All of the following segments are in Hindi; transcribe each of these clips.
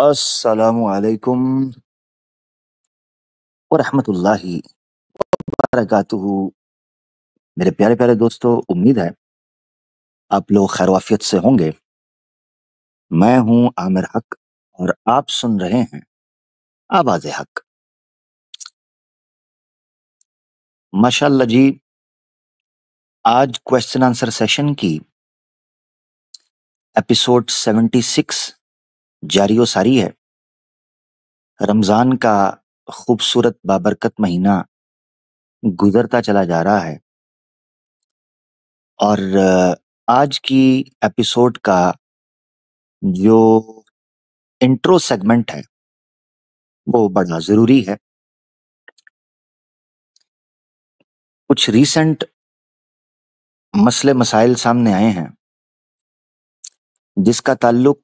अस्सलामु अलैकुम व रहमतुल्लाहि व बरकातुहू। मेरे प्यारे प्यारे दोस्तों, उम्मीद है आप लोग खैर वाफियत से होंगे। मैं हूं आमिर हक और आप सुन रहे हैं आवाज़ हक। माशाअल्लाह जी, आज क्वेश्चन आंसर सेशन की एपिसोड 76 जारी व सारी है। रमज़ान का खूबसूरत बाबरकत महीना गुजरता चला जा रहा है और आज की एपिसोड का जो इंट्रो सेगमेंट है वो बड़ा ज़रूरी है। कुछ रीसेंट मसले मसाइल सामने आए हैं जिसका ताल्लुक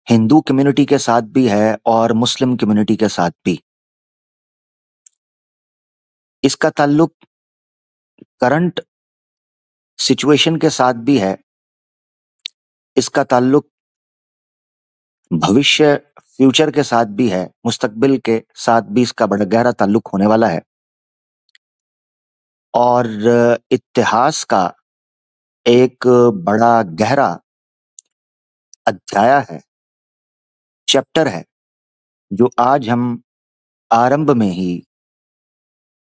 हिंदू कम्युनिटी के साथ भी है और मुस्लिम कम्युनिटी के साथ भी। इसका ताल्लुक करंट सिचुएशन के साथ भी है। इसका ताल्लुक भविष्य फ्यूचर के साथ भी है। मुस्तकबिल के साथ भी इसका बड़ा गहरा ताल्लुक होने वाला है और इतिहास का एक बड़ा गहरा अध्याय है, चैप्टर है, जो आज हम आरंभ में ही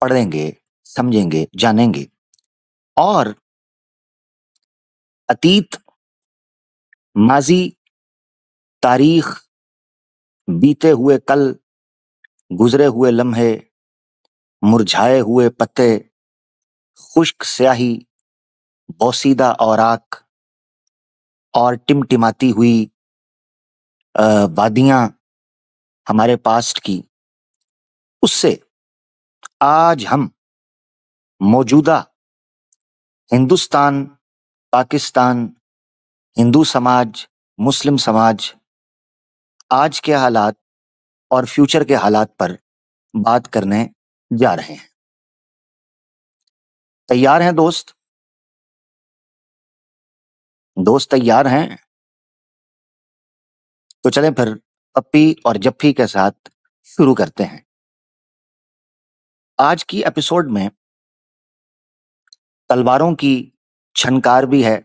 पढ़ेंगे, समझेंगे, जानेंगे। और अतीत, माजी, तारीख, बीते हुए कल, गुजरे हुए लम्हे, मुरझाए हुए पत्ते, खुश्क स्याही, बोसीदा औराक और टिमटिमाती हुई वादियां हमारे पास्ट की, उससे आज हम मौजूदा हिंदुस्तान, पाकिस्तान, हिंदू समाज, मुस्लिम समाज, आज के हालात और फ्यूचर के हालात पर बात करने जा रहे हैं। तैयार हैं दोस्त? दोस्त तैयार हैं? तो चलें फिर पप्पी और जप्फी के साथ शुरू करते हैं। आज की एपिसोड में तलवारों की छनकार भी है,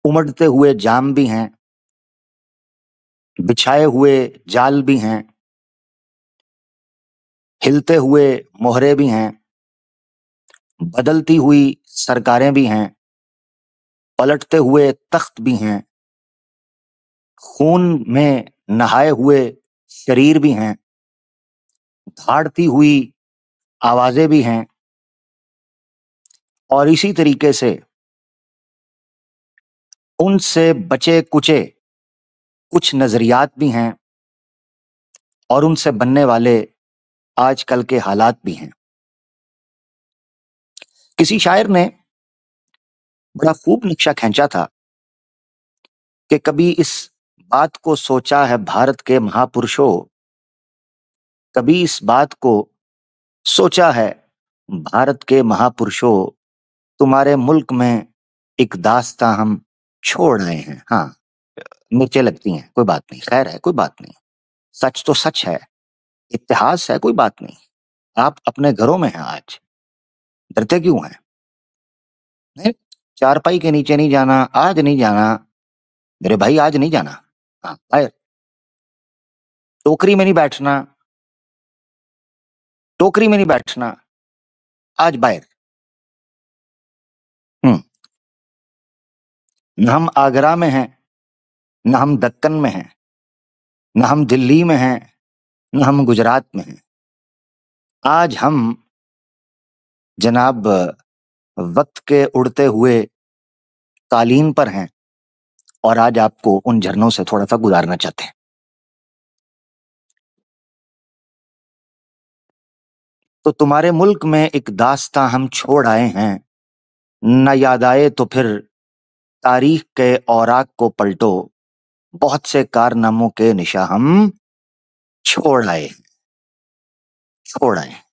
उमड़ते हुए जाम भी हैं, बिछाए हुए जाल भी हैं, हिलते हुए मोहरे भी हैं, बदलती हुई सरकारें भी हैं, पलटते हुए तख्त भी हैं, खून में नहाए हुए शरीर भी हैं, धाड़ती हुई आवाजें भी हैं और इसी तरीके से उनसे बचे कुचे कुछ नजरियात भी हैं और उनसे बनने वाले आजकल के हालात भी हैं। किसी शायर ने बड़ा खूब नक्शा खींचा था कि कभी इस बात को सोचा है भारत के महापुरुषों, कभी इस बात को सोचा है भारत के महापुरुषों, तुम्हारे मुल्क में एक दास्तां हम छोड़ आए हैं। हाँ, मिर्चें लगती हैं, कोई बात नहीं, खैर है, कोई बात नहीं। सच तो सच है, इतिहास है, कोई बात नहीं। आप अपने घरों में हैं आज, डरते क्यों हैं? नहीं, चारपाई के नीचे नहीं जाना, आज नहीं जाना मेरे भाई, आज नहीं जाना। हाँ, बाहर। टोकरी में नहीं बैठना, टोकरी में नहीं बैठना, आज बाहर। न हम आगरा में हैं, न हम दक्कन में हैं, न हम दिल्ली में हैं, न हम गुजरात में हैं। आज हम जनाब वक्त के उड़ते हुए कालीन पर हैं और आज आपको उन झरनों से थोड़ा सा गुजारना चाहते हैं। तो तुम्हारे मुल्क में एक दास्तां हम छोड़ आए हैं, न याद आए तो फिर तारीख के औराक को पलटो, बहुत से कारनामों के निशा हम छोड़ आए हैं, छोड़ आए हैं।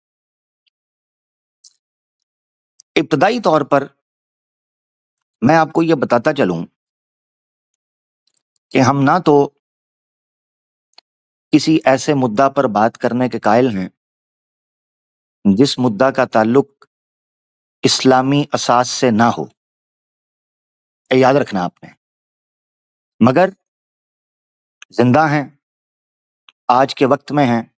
इब्तदाई तौर पर मैं आपको यह बताता चलूं कि हम ना तो किसी ऐसे मुद्दा पर बात करने के कायल हैं जिस मुद्दा का ताल्लुक इस्लामी असास से ना हो, ये याद रखना आपने। मगर जिंदा हैं, आज के वक्त में हैं,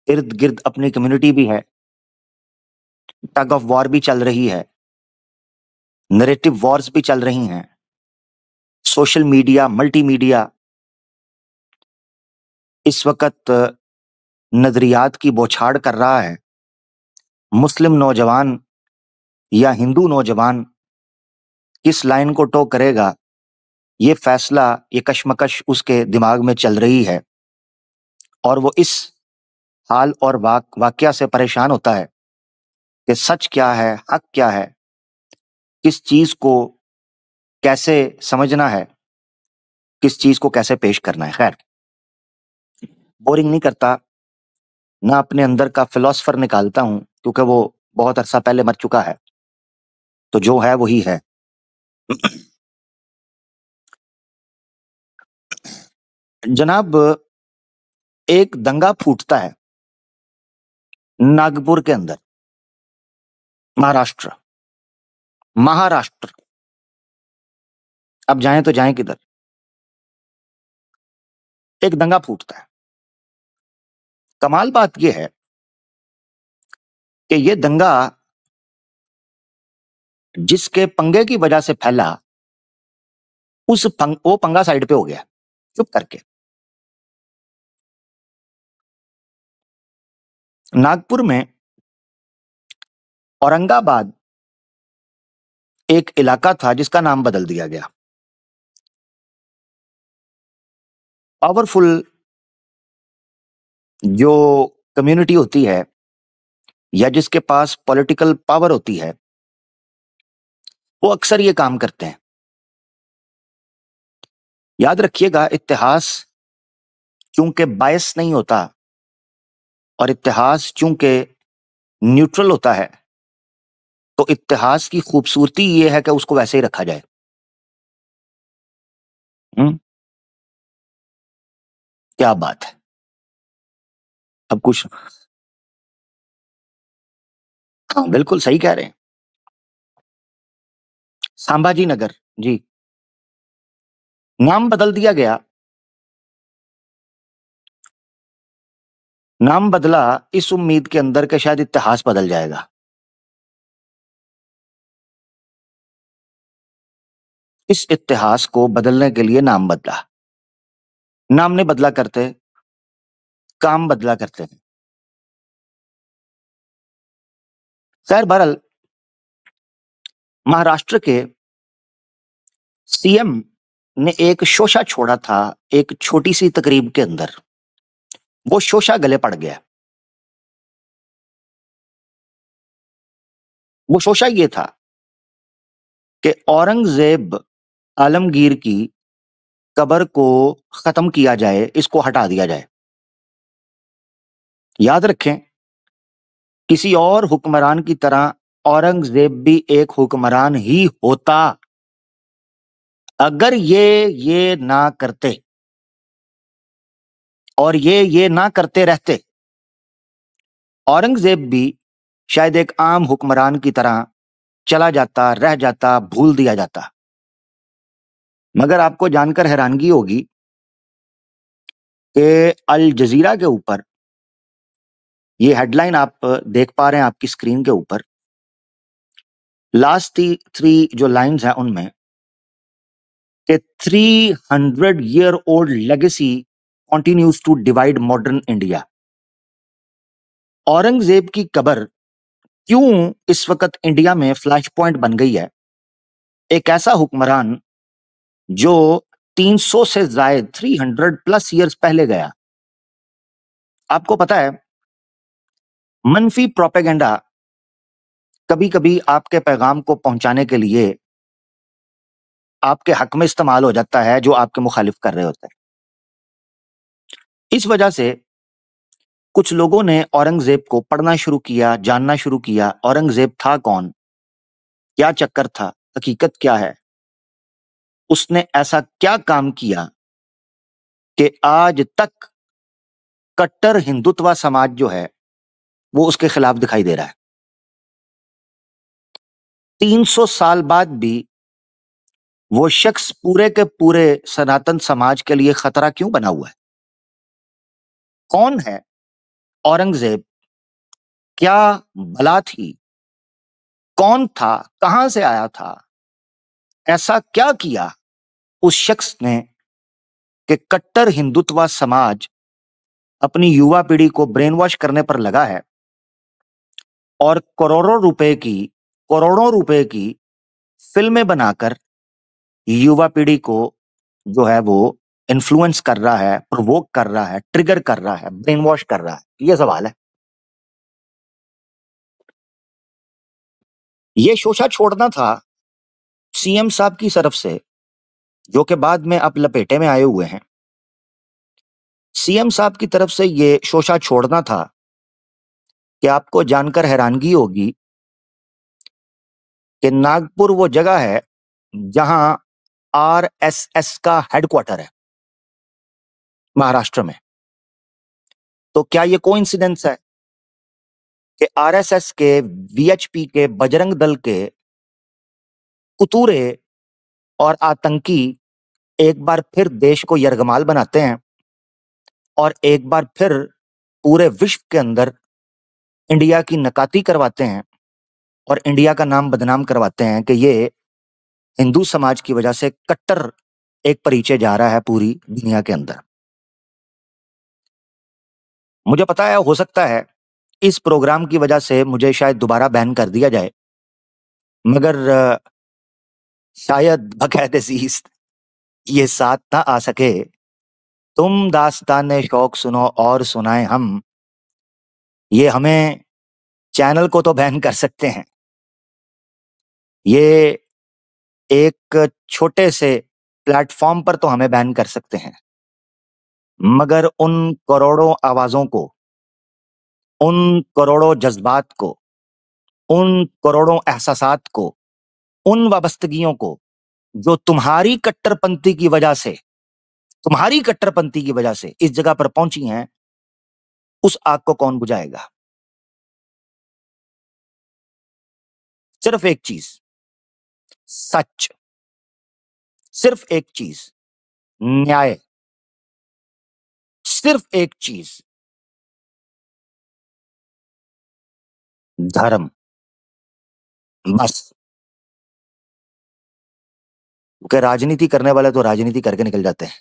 इर्द गिर्द अपनी कम्युनिटी भी है, टग ऑफ वॉर भी चल रही है, नरेटिव वॉर्स भी चल रही हैं, सोशल मीडिया, मल्टीमीडिया इस वक्त नजरियात की बौछार कर रहा है। मुस्लिम नौजवान या हिंदू नौजवान किस लाइन को टो करेगा, ये फैसला, ये कशमकश उसके दिमाग में चल रही है और वो इस हाल और वाकया से परेशान होता है कि सच क्या है, हक क्या है, किस चीज को कैसे समझना है, किस चीज को कैसे पेश करना है। खैर, बोरिंग नहीं करता, ना अपने अंदर का फिलोसफर निकालता हूं क्योंकि वो बहुत अरसा पहले मर चुका है, तो जो है वही है। जनाब, एक दंगा फूटता है नागपुर के अंदर, महाराष्ट्र। महाराष्ट्र, अब जाएं तो जाएं किधर? एक दंगा फूटता है। कमाल बात यह है कि यह दंगा जिसके पंगे की वजह से फैला, वो पंगा साइड पे हो गया चुप करके। नागपुर में औरंगाबाद एक इलाका था जिसका नाम बदल दिया गया। पावरफुल जो कम्युनिटी होती है या जिसके पास पॉलिटिकल पावर होती है, वो अक्सर ये काम करते हैं। याद रखिएगा, इतिहास चूंकि बायस नहीं होता और इतिहास चूंकि न्यूट्रल होता है, तो इतिहास की खूबसूरती ये है कि उसको वैसे ही रखा जाए। क्या बात है, अब कुछ। हाँ, बिल्कुल सही कह रहे हैं। संभाजी नगर, जी, नाम बदल दिया गया। नाम बदला इस उम्मीद के अंदर कि शायद इतिहास बदल जाएगा। इस इतिहास को बदलने के लिए नाम बदला। नाम नहीं बदला करते, काम बदला करते हैं। खैर, बहरहाल महाराष्ट्र के सीएम ने एक शोशा छोड़ा था एक छोटी सी तकरीब के अंदर। वो शोशा गले पड़ गया। वो शोशा ये था कि औरंगजेब आलमगीर की कब्र को खत्म किया जाए, इसको हटा दिया जाए। याद रखें, किसी और हुक्मरान की तरह औरंगजेब भी एक हुक्मरान ही होता अगर ये ना करते, और ये ना करते रहते। औरंगजेब भी शायद एक आम हुक्मरान की तरह चला जाता, रह जाता, भूल दिया जाता। मगर आपको जानकर हैरानगी होगी कि अल जजीरा के ऊपर ये हेडलाइन आप देख पा रहे हैं आपकी स्क्रीन के ऊपर। लास्ट थ्री जो लाइंस हैं उनमें कि 300-year-old legacy continues to divide modern India. Aurangzeb की कब्र क्यों इस वक्त इंडिया में फ्लैश पॉइंट बन गई है? एक ऐसा हुक्मरान जो 300 से ज्यादा 300+ ईयर्स पहले गया। आपको पता है, मनफी प्रोपेगेंडा कभी कभी आपके पैगाम को पहुंचाने के लिए आपके हक में इस्तेमाल हो जाता है जो आपके मुखालिफ कर रहे होते हैं। इस वजह से कुछ लोगों ने औरंगजेब को पढ़ना शुरू किया, जानना शुरू किया। औरंगजेब था कौन, क्या चक्कर था, हकीकत क्या है। उसने ऐसा क्या काम किया कि आज तक कट्टर हिंदुत्व समाज जो है वो उसके खिलाफ दिखाई दे रहा है। 300 साल बाद भी वो शख्स पूरे के पूरे सनातन समाज के लिए खतरा क्यों बना हुआ है? कौन है औरंगजेब? क्या बला थी? कौन था? कहां से आया था? ऐसा क्या किया उस शख्स ने कि कट्टर हिंदुत्व समाज अपनी युवा पीढ़ी को ब्रेन वॉश करने पर लगा है और करोड़ों रुपए की फिल्में बनाकर युवा पीढ़ी को जो है वो इन्फ्लुएंस कर रहा है, प्रोवोक कर रहा है, ट्रिगर कर रहा है, ब्रेन वॉश कर रहा है। ये सवाल है। ये शोषा छोड़ना था सीएम साहब की तरफ से, जो कि बाद में अब लपेटे में आए हुए हैं। सीएम साहब की तरफ से ये शोषा छोड़ना था कि आपको जानकर हैरानगी होगी कि नागपुर वो जगह है जहां आरएसएस का हेडक्वार्टर है, महाराष्ट्र में। तो क्या ये कोइंसिडेंस है कि आरएसएस के, वीएचपी के, बजरंग दल के कुतूरे और आतंकी एक बार फिर देश को यरगमाल बनाते हैं और एक बार फिर पूरे विश्व के अंदर इंडिया की नकाती करवाते हैं और इंडिया का नाम बदनाम करवाते हैं कि ये हिंदू समाज की वजह से कट्टर एक परिचय जा रहा है पूरी दुनिया के अंदर। मुझे पता है, हो सकता है इस प्रोग्राम की वजह से मुझे शायद दोबारा बैन कर दिया जाए, मगर शायद बक़ैद अज़ीज़ ये साथ ना आ सके। तुम दास्ताने शौक सुनो और सुनाएं हम, ये हमें चैनल को तो बैन कर सकते हैं। ये एक छोटे से प्लेटफॉर्म पर तो हमें बैन कर सकते हैं, मगर उन करोड़ों आवाजों को, उन करोड़ों जज्बात को, उन करोड़ों एहसासात को, उन वाबस्तगियों को जो तुम्हारी कट्टरपंथी की वजह से इस जगह पर पहुंची हैं, उस आग को कौन बुझाएगा? सिर्फ एक चीज, सच। सिर्फ एक चीज, न्याय। सिर्फ एक चीज, धर्म। बस। क्योंकि राजनीति करने वाले तो राजनीति करके निकल जाते हैं।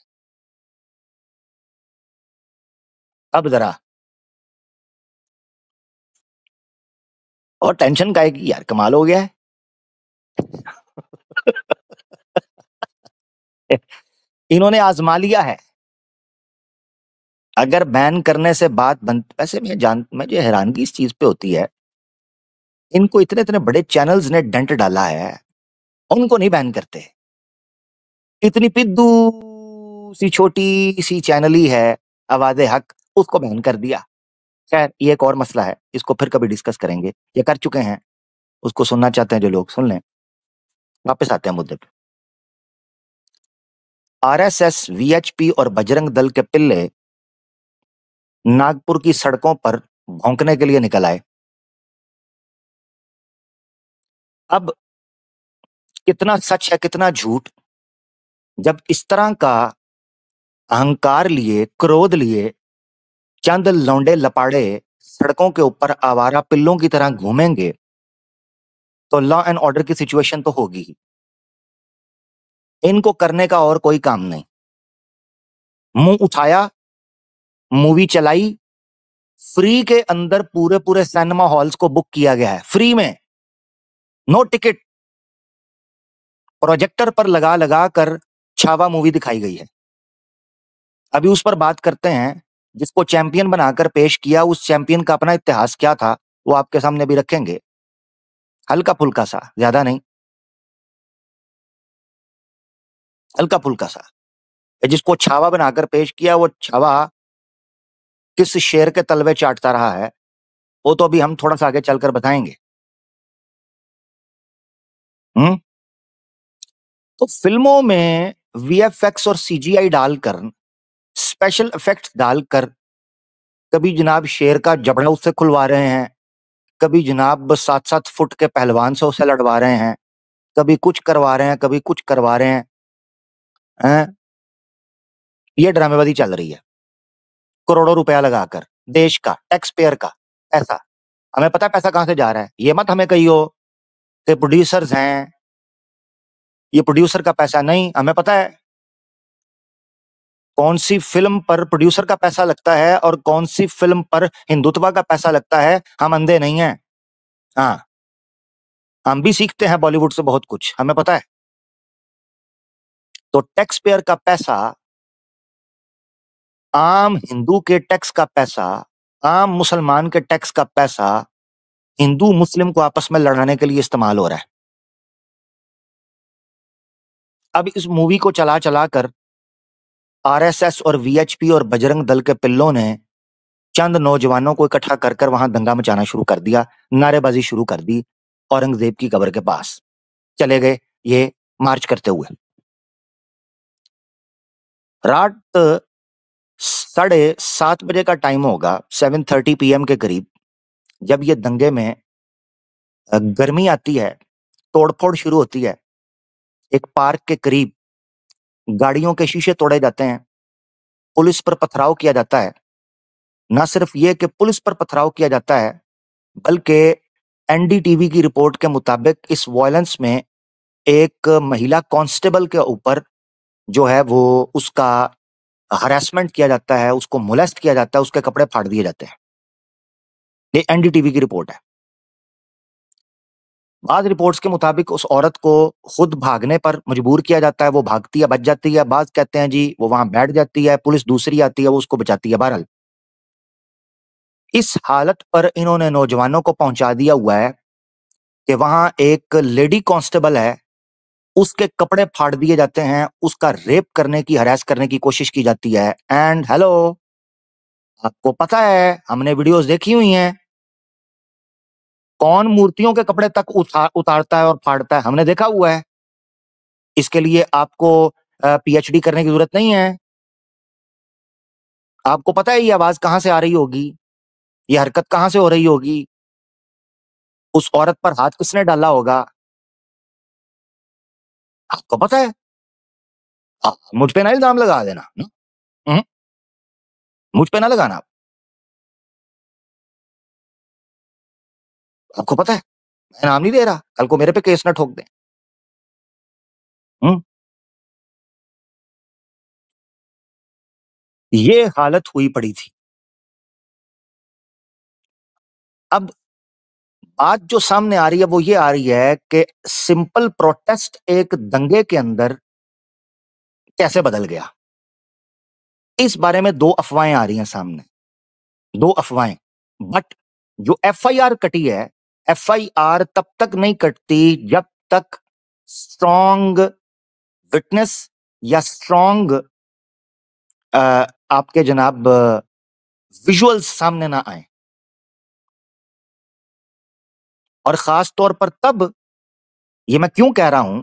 अब जरा और टेंशन काहे की यार, कमाल हो गया है। इन्होंने आजमा लिया है। अगर बैन करने से बात बन, वैसे मुझे हैरानगी इस चीज पे होती है, इनको इतने इतने बड़े चैनल्स ने डेंट डाला है, उनको नहीं बैन करते। इतनी पिद्दू सी छोटी सी चैनल ही है आवाज़े हक, उसको बैन कर दिया। खैर ये एक और मसला है, इसको फिर कभी डिस्कस करेंगे, ये कर चुके हैं। उसको सुनना चाहते हैं जो लोग सुन लें। वापस आते हैं मुद्दे पे। आरएसएस, वीएचपी और बजरंग दल के पिल्ले नागपुर की सड़कों पर भौंकने के लिए निकल आए। अब कितना सच है कितना झूठ, जब इस तरह का अहंकार लिए, क्रोध लिए चंद लौंडे लपाड़े सड़कों के ऊपर आवारा पिल्लों की तरह घूमेंगे तो लॉ एंड ऑर्डर की सिचुएशन तो होगी ही। इनको करने का और कोई काम नहीं। मुंह उठाया, मूवी चलाई, फ्री के अंदर पूरे पूरे सिनेमा हॉल्स को बुक किया गया है, फ्री में, नो टिकट। प्रोजेक्टर पर लगा लगा कर छावा मूवी दिखाई गई है। अभी उस पर बात करते हैं। जिसको चैंपियन बनाकर पेश किया, उस चैंपियन का अपना इतिहास क्या था वो आपके सामने भी रखेंगे, हल्का फुल्का सा, ज्यादा नहीं, हल्का फुल्का सा। जिसको छावा बनाकर पेश किया, वो छावा किस शेर के तलवे चाटता रहा है, वो तो अभी हम थोड़ा सा आगे चलकर बताएंगे। हम्म तो फिल्मों में वीएफएक्स और सीजीआई डालकर, स्पेशल इफेक्ट्स डालकर, कभी जनाब शेर का जबड़ा उससे खुलवा रहे हैं, कभी जनाब 7-7 फुट के पहलवान से उसे लड़वा रहे हैं, कभी कुछ करवा रहे हैं, कभी कुछ करवा रहे हैं। हैं? ये ड्रामेबाजी चल रही है करोड़ों रुपया लगाकर, देश का टैक्स पेयर का पैसा। हमें पता है पैसा कहां से जा रहा है। ये मत हमें कहियो कि प्रोड्यूसर्स हैं, ये प्रोड्यूसर का पैसा नहीं। हमें पता है कौन सी फिल्म पर प्रोड्यूसर का पैसा लगता है और कौन सी फिल्म पर हिंदुत्व का पैसा लगता है। हम अंधे नहीं हैं। हाँ, हम भी सीखते हैं बॉलीवुड से बहुत कुछ, हमें पता है। तो टैक्स पेयर का पैसा, आम हिंदू के टैक्स का पैसा, आम मुसलमान के टैक्स का पैसा हिंदू मुस्लिम को आपस में लड़ाने के लिए इस्तेमाल हो रहा है। अब इस मूवी को चला चला कर आरएसएस और वीएचपी और बजरंग दल के पिल्लों ने चंद नौजवानों को इकट्ठा कर कर वहां दंगा मचाना शुरू कर दिया, नारेबाजी शुरू कर दी। औरंगजेब की कब्र के पास चले गए ये मार्च करते हुए। रात 7:30 बजे का टाइम होगा, 7:30 PM के करीब, जब ये दंगे में गर्मी आती है, तोड़फोड़ शुरू होती है। एक पार्क के करीब गाड़ियों के शीशे तोड़े जाते हैं, पुलिस पर पथराव किया जाता है। ना सिर्फ ये कि पुलिस पर पथराव किया जाता है, बल्कि एनडीटीवी की रिपोर्ट के मुताबिक इस वायलेंस में एक महिला कांस्टेबल के ऊपर जो है वो उसका हरासमेंट किया जाता है, उसको मोलेस्ट किया जाता है, उसके कपड़े फाड़ दिए जाते हैं। ये एनडीटीवी की रिपोर्ट है। बाद रिपोर्ट्स के मुताबिक उस औरत को खुद भागने पर मजबूर किया जाता है, वो भागती है, बच जाती है। बाद कहते हैं जी वो वहां बैठ जाती है, पुलिस दूसरी आती है, वो उसको बचाती है। बहरहाल इस हालत पर इन्होंने नौजवानों को पहुंचा दिया हुआ है कि वहां एक लेडी कांस्टेबल है, उसके कपड़े फाड़ दिए जाते हैं, उसका रेप करने की, हरास करने की कोशिश की जाती है। एंड हेलो, आपको पता है, हमने वीडियोस देखी हुई हैं, कौन मूर्तियों के कपड़े तक उतारता है और फाड़ता है, हमने देखा हुआ है। इसके लिए आपको पीएचडी करने की जरूरत नहीं है। आपको पता है ये आवाज कहां से आ रही होगी, ये हरकत कहां से हो रही होगी, उस औरत पर हाथ किसने डाला होगा, आपको पता है। मुझ पे ना इल्जाम लगा देना। हम्म, मुझ पे ना लगाना आप। आपको पता है, मैं नाम नहीं दे रहा, कल को मेरे पे केस ना ठोक दें। हम्म, ये हालत हुई पड़ी थी। अब बात जो सामने आ रही है वो ये आ रही है कि सिंपल प्रोटेस्ट एक दंगे के अंदर कैसे बदल गया। इस बारे में दो अफवाहें आ रही हैं सामने, दो अफवाहें। बट जो एफआईआर कटी है, एफआईआर तब तक नहीं कटती जब तक स्ट्रॉन्ग विटनेस या स्ट्रॉन्ग आपके जनाब विजुअल्स सामने ना आए। और खास तौर पर तब, ये मैं क्यों कह रहा हूं,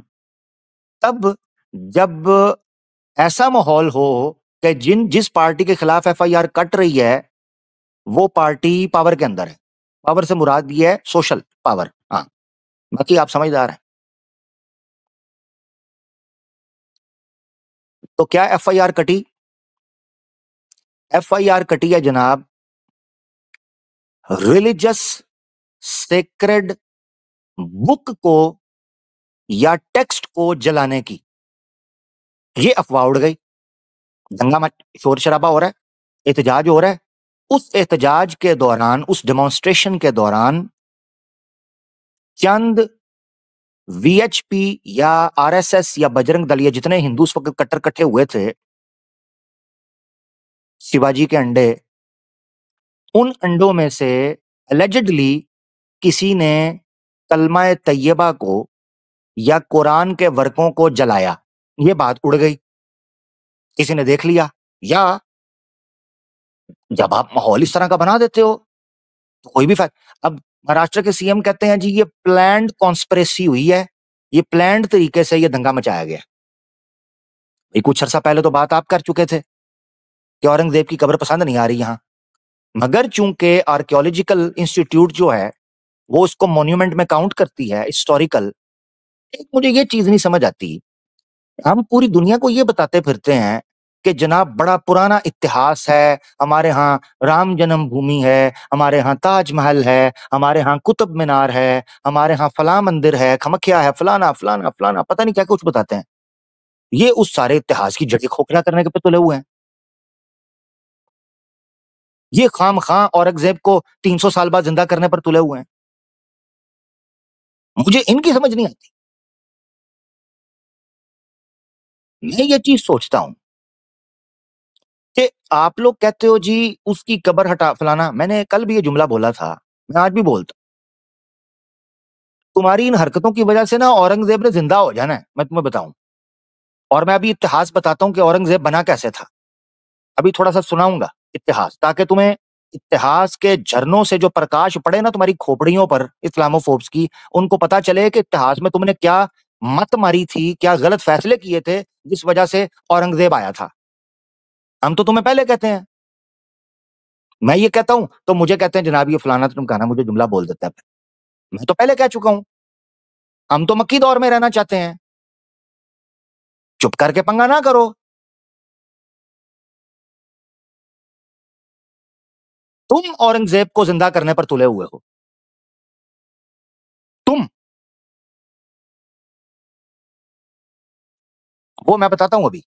तब जब ऐसा माहौल हो कि जिस पार्टी के खिलाफ एफआईआर कट रही है वो पार्टी पावर के अंदर है। पावर से मुराद ये है सोशल पावर। हाँ, बाकी आप समझदार हैं। तो क्या एफआईआर कटी? एफआईआर कटी है जनाब रिलीजियस सेक्रेड बुक को या टेक्स्ट को जलाने की। ये अफवाह उड़ गई, दंगा मच, शोर शराबा हो रहा है, एहतजाज हो रहा है। उस एहतजाज के दौरान, उस डेमोन्स्ट्रेशन के दौरान चंद वीएचपी या आरएसएस या बजरंग दल, ये जितने हिंदू उस वक्त कट्टर कट्टे हुए थे, शिवाजी के अंडे, उन अंडों में से एलिजिडली किसी ने कलमा तैयबा को या कुरान के वर्कों को जलाया। ये बात उड़ गई, किसी ने देख लिया। या जब आप माहौल इस तरह का बना देते हो तो कोई भी अब महाराष्ट्र के सीएम कहते हैं जी ये प्लान्ड कॉन्स्पिरेसी हुई है, ये प्लान्ड तरीके से ये दंगा मचाया गया। ये कुछ अरसा पहले तो बात आप कर चुके थे कि औरंगजेब की कब्र पसंद नहीं आ रही यहाँ, मगर चूंकि आर्कियोलॉजिकल इंस्टीट्यूट जो है वो उसको मॉन्यूमेंट में काउंट करती है, हिस्टोरिकल। एक मुझे ये चीज नहीं समझ आती, हम पूरी दुनिया को ये बताते फिरते हैं कि जनाब बड़ा पुराना इतिहास है, हमारे यहाँ राम जन्मभूमि है, हमारे यहाँ ताजमहल है, हमारे यहाँ कुतुब मीनार है, हमारे यहाँ फला मंदिर है, खमख्या है, फलाना फलाना फलाना, पता नहीं क्या कुछ बताते हैं। ये उस सारे इतिहास की जगह खोखला करने के पे तुले हुए हैं। ये खाम खां औरंगजेब को 300 साल बाद जिंदा करने पर तुले हुए हैं। मुझे इनकी समझ नहीं आती। मैं ये चीज सोचता हूं कि आप लोग कहते हो जी उसकी कब्र हटा फलाना, मैंने कल भी ये जुमला बोला था, मैं आज भी बोलता, तुम्हारी इन हरकतों की वजह से ना औरंगजेब ने जिंदा हो जाना है, मैं तुम्हें बताऊं। और मैं अभी इतिहास बताता हूं कि औरंगजेब बना कैसे था। अभी थोड़ा सा सुनाऊंगा इतिहास, ताकि तुम्हें इतिहास के झरनों से जो प्रकाश पड़े ना तुम्हारी खोपड़ियों पर इस्लामोफोब्स की, उनको पता चले कि इतिहास में तुमने क्या मत मारी थी, क्या गलत फैसले किए थे जिस वजह से औरंगजेब आया था। हम तो तुम्हें पहले कहते हैं, मैं ये कहता हूं तो मुझे कहते हैं जनाब ये फलाना ढिमकाना, मुझे जुमला बोल देता है। मैं तो पहले कह चुका हूं, हम तो मक्की दौर में रहना चाहते हैं। चुप करके पंगा ना करो। तुम औरंगजेब को जिंदा करने पर तुले हुए हो, तुम। वो मैं बताता हूं अभी,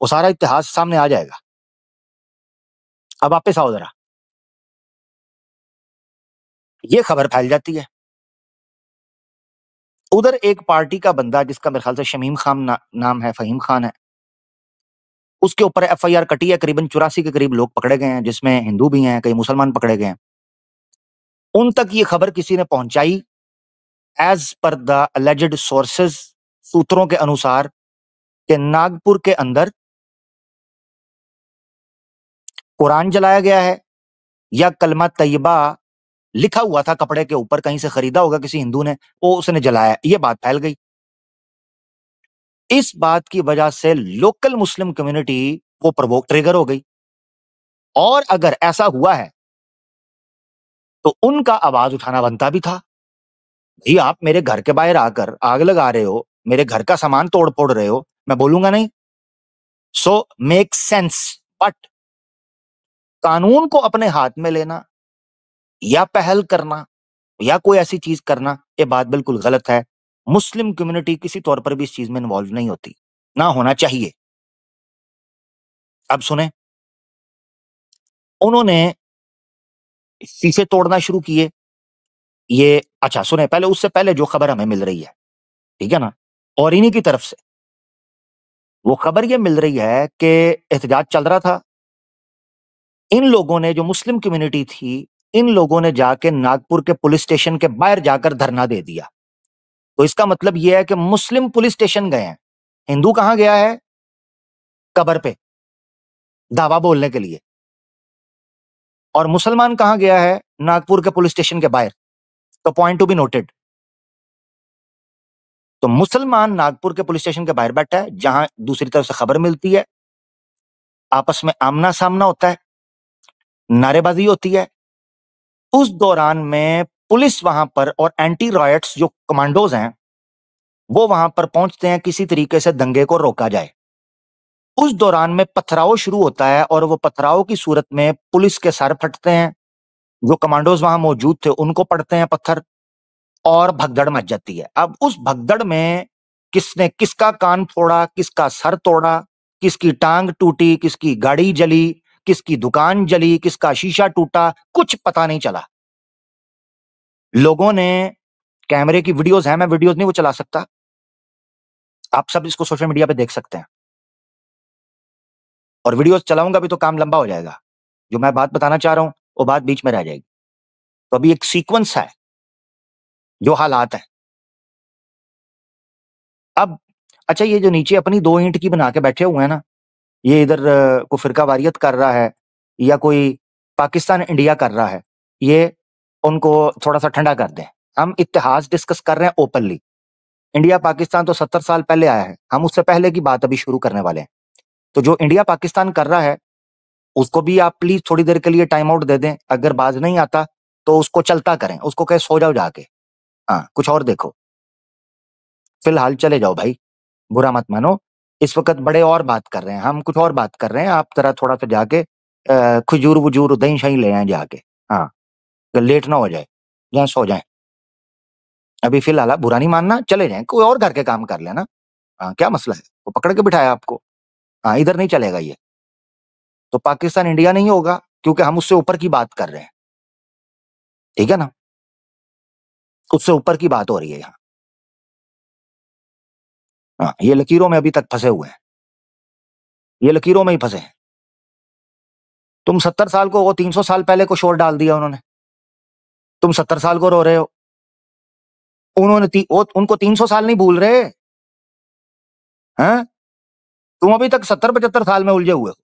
वो सारा इतिहास सामने आ जाएगा। अब वापस आओ जरा। ये खबर फैल जाती है, उधर एक पार्टी का बंदा जिसका मेरे ख्याल से शमीम खान नाम है, फहीम खान है, उसके ऊपर एफआईआर कटी है। करीबन 84 के करीब लोग पकड़े गए हैं, जिसमें हिंदू भी हैं, कई मुसलमान पकड़े गए हैं। उन तक ये खबर किसी ने पहुंचाई, as per the alleged sources, सूत्रों के अनुसार, कि नागपुर के अंदर कुरान जलाया गया है या कलमा तैयबा लिखा हुआ था कपड़े के ऊपर, कहीं से खरीदा होगा किसी हिंदू ने, वो उसने जलाया। ये बात फैल गई। इस बात की वजह से लोकल मुस्लिम कम्युनिटी वो प्रवोक ट्रिगर हो गई। और अगर ऐसा हुआ है तो उनका आवाज उठाना बनता भी था। भाई आप मेरे घर के बाहर आकर आग लगा रहे हो, मेरे घर का सामान तोड़ फोड़ रहे हो, मैं बोलूंगा नहीं? So make sense. बट कानून को अपने हाथ में लेना या पहल करना या कोई ऐसी चीज करना, ये बात बिल्कुल गलत है। मुस्लिम कम्युनिटी किसी तौर पर भी इस चीज में इन्वॉल्व नहीं होती, ना होना चाहिए। अब सुने, उन्होंने शीशे तोड़ना शुरू किए। ये अच्छा सुने, पहले उससे पहले जो खबर हमें मिल रही है, ठीक है ना, और इन्हीं की तरफ से वो खबर ये मिल रही है कि एहतजाज चल रहा था। इन लोगों ने, जो मुस्लिम कम्युनिटी थी, इन लोगों ने जाके नागपुर के पुलिस स्टेशन के बाहर जाकर धरना दे दिया। तो इसका मतलब यह है कि मुस्लिम पुलिस स्टेशन गए हैं, हिंदू कहां गया है? कबर पे दावा बोलने के लिए। और मुसलमान कहां गया है? नागपुर के पुलिस स्टेशन के बाहर। तो पॉइंट टू बी नोटेड, तो मुसलमान नागपुर के पुलिस स्टेशन के बाहर बैठा है, जहां दूसरी तरफ से खबर मिलती है, आपस में आमना सामना होता है, नारेबाजी होती है। उस दौरान में पुलिस वहां पर और एंटी रॉयट्स जो कमांडोज हैं वो वहां पर पहुंचते हैं, किसी तरीके से दंगे को रोका जाए। उस दौरान में पथराव शुरू होता है और वो पथराव की सूरत में पुलिस के सर फटते हैं, जो कमांडोज वहां मौजूद थे उनको पड़ते हैं पत्थर, और भगदड़ मच जाती है। अब उस भगदड़ में किसने किसका कान फोड़ा, किसका सर तोड़ा, किसकी टांग टूटी, किसकी गाड़ी जली, किसकी दुकान जली, किसका शीशा टूटा, कुछ पता नहीं चला। लोगों ने, कैमरे की वीडियोस हैं, मैं वीडियोस नहीं वो चला सकता, आप सब इसको सोशल मीडिया पे देख सकते हैं, और वीडियोस चलाऊंगा भी तो काम लंबा हो जाएगा। जो मैं बात बताना चाह रहा हूं वो बात बीच में रह जाएगी। तो अभी एक सीक्वेंस है, जो हालात है। अब अच्छा, ये जो नीचे अपनी 2 ईंट की बना के बैठे हुए हैं ना, ये इधर कोई फिरका वारियत कर रहा है या कोई पाकिस्तान इंडिया कर रहा है, ये उनको थोड़ा सा ठंडा कर दें। हम इतिहास डिस्कस कर रहे हैं ओपनली। इंडिया पाकिस्तान तो 70 साल पहले आया है, हम उससे पहले की बात अभी शुरू करने वाले हैं। तो जो इंडिया पाकिस्तान कर रहा है उसको भी आप प्लीज थोड़ी देर के लिए टाइम आउट दे दें। अगर बाज नहीं आता तो उसको चलता करें, उसको कहे सो जाओ जाके, हाँ कुछ और देखो, फिलहाल चले जाओ भाई, बुरा मत मानो। इस वक्त बड़े और बात कर रहे हैं, हम कुछ और बात कर रहे हैं, आप जरा थोड़ा सा जाके खजूर वजूर दही शही ले आए जाके, हाँ लेट ना हो जाए, जहाँ सो जाए। अभी फिलहाल आप बुरा नहीं मानना, चले जाएं, कोई और घर के काम कर लेना। हाँ क्या मसला है, वो पकड़ के बिठाया आपको। हाँ इधर नहीं चलेगा ये, तो पाकिस्तान इंडिया नहीं होगा क्योंकि हम उससे ऊपर की बात कर रहे हैं, ठीक है ना, उससे ऊपर की बात हो रही है यहाँ। हाँ ये लकीरों में अभी तक फंसे हुए हैं, ये लकीरों में ही फंसे हैं। तुम 70 साल को, वो 300 साल पहले को शोर डाल दिया उन्होंने, तुम 70 साल को रो रहे हो, उनको 300 साल नहीं भूल रहे हैं, तुम अभी तक 70-75 साल में उलझे हुए हो।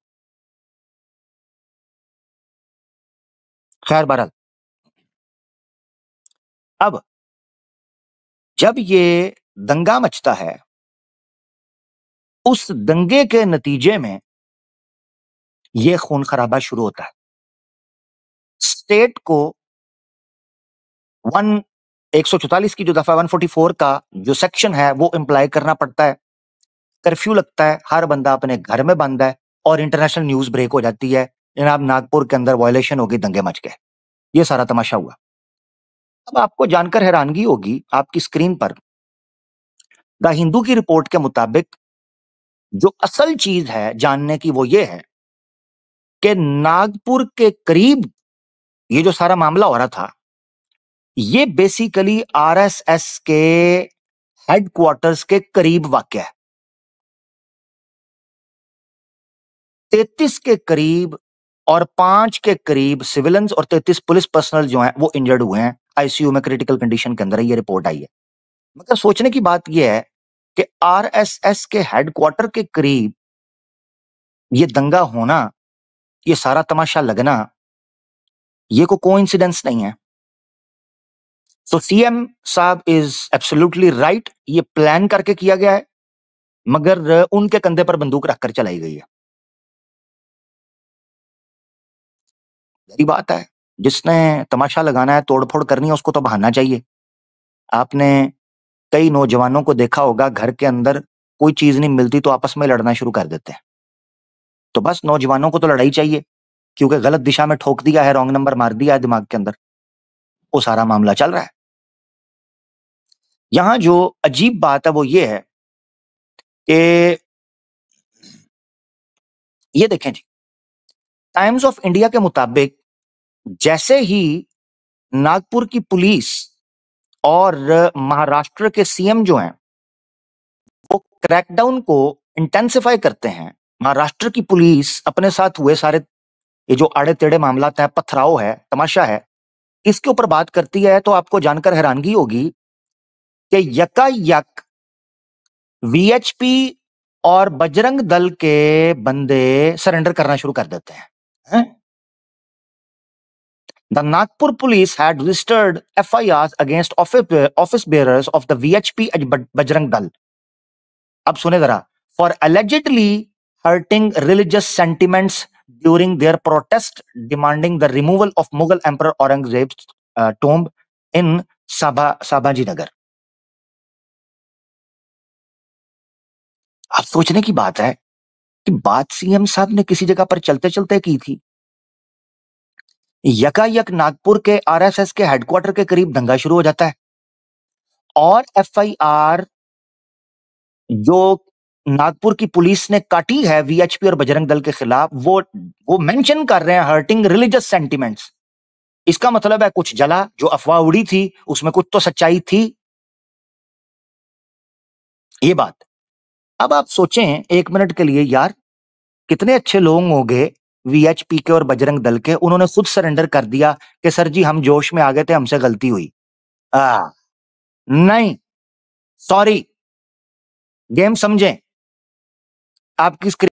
खैर बहरहाल, अब जब ये दंगा मचता है, उस दंगे के नतीजे में ये खून खराबा शुरू होता है। स्टेट को 144 की जो दफा 144 का जो सेक्शन है वो इंप्लाई करना पड़ता है। कर्फ्यू लगता है, हर बंदा अपने घर में बंद है, और इंटरनेशनल न्यूज ब्रेक हो जाती है, जनाब नागपुर के अंदर वायलेशन होगी, दंगे मच गए। ये सारा तमाशा हुआ। अब आपको जानकर हैरानगी होगी, आपकी स्क्रीन पर द हिंदू की रिपोर्ट के मुताबिक जो असल चीज है जानने की वो ये है कि नागपुर के करीब ये जो सारा मामला हो रहा था, ये बेसिकली आरएसएस के हेडक्वार्टर्स के करीब वाक़या है। 33 के करीब और 5 के करीब सिविलियंस और 33 पुलिस पर्सनल जो हैं वो इंजर्ड हुए हैं, आईसीयू में क्रिटिकल कंडीशन के अंदर है, ये रिपोर्ट आई है। मगर सोचने की बात यह है कि आरएसएस के हेडक्वार्टर के करीब ये दंगा होना, ये सारा तमाशा लगना, ये कोई कोइंसिडेंस नहीं है। तो सीएम साहब इज एब्सोल्युटली राइट, ये प्लान करके किया गया है, मगर उनके कंधे पर बंदूक रखकर चलाई गई है। यही बात है, जिसने तमाशा लगाना है, तोड़फोड़ करनी है, उसको तो बहाना चाहिए। आपने कई नौजवानों को देखा होगा, घर के अंदर कोई चीज नहीं मिलती तो आपस में लड़ना शुरू कर देते हैं। तो बस नौजवानों को तो लड़ाई चाहिए, क्योंकि गलत दिशा में ठोक दिया है, रॉन्ग नंबर मार दिया है दिमाग के अंदर, वो सारा मामला चल रहा है। यहां जो अजीब बात है वो ये है कि ये देखें जी, टाइम्स ऑफ इंडिया के मुताबिक जैसे ही नागपुर की पुलिस और महाराष्ट्र के सीएम जो हैं वो क्रैकडाउन को इंटेंसिफाई करते हैं, महाराष्ट्र की पुलिस अपने साथ हुए सारे ये जो आड़े टेढ़े मामला है, पथराव है, तमाशा है, इसके ऊपर बात करती है, तो आपको जानकर हैरानगी होगी कि यकायक वीएचपी और बजरंग दल के बंदे सरेंडर करना शुरू कर देते हैं। The Nagpur police had registered FIRs against office bearers of the VHP Bajrang Dal. अब सुने जरा, for allegedly hurting religious sentiments during their protest demanding the removal of Mughal Emperor Aurangzeb's tomb in Sabaji Nagar. अब सोचने की बात है कि बात सीएम साहब ने किसी जगह पर चलते चलते की थी, यकायक नागपुर के आरएसएस के हेडक्वार्टर के करीब दंगा शुरू हो जाता है, और एफआईआर जो नागपुर की पुलिस ने काटी है वीएचपी और बजरंग दल के खिलाफ, वो मेंशन कर रहे हैं हर्टिंग रिलीजियस सेंटिमेंट्स। इसका मतलब है कुछ जला, जो अफवाह उड़ी थी उसमें कुछ तो सच्चाई थी, ये बात। अब आप सोचें एक मिनट के लिए, यार कितने अच्छे लोग होंगे वीएचपी के और बजरंग दल के, उन्होंने खुद सरेंडर कर दिया कि सर जी हम जोश में आ गए थे, हमसे गलती हुई। नहीं, सॉरी, गेम समझें, आपकी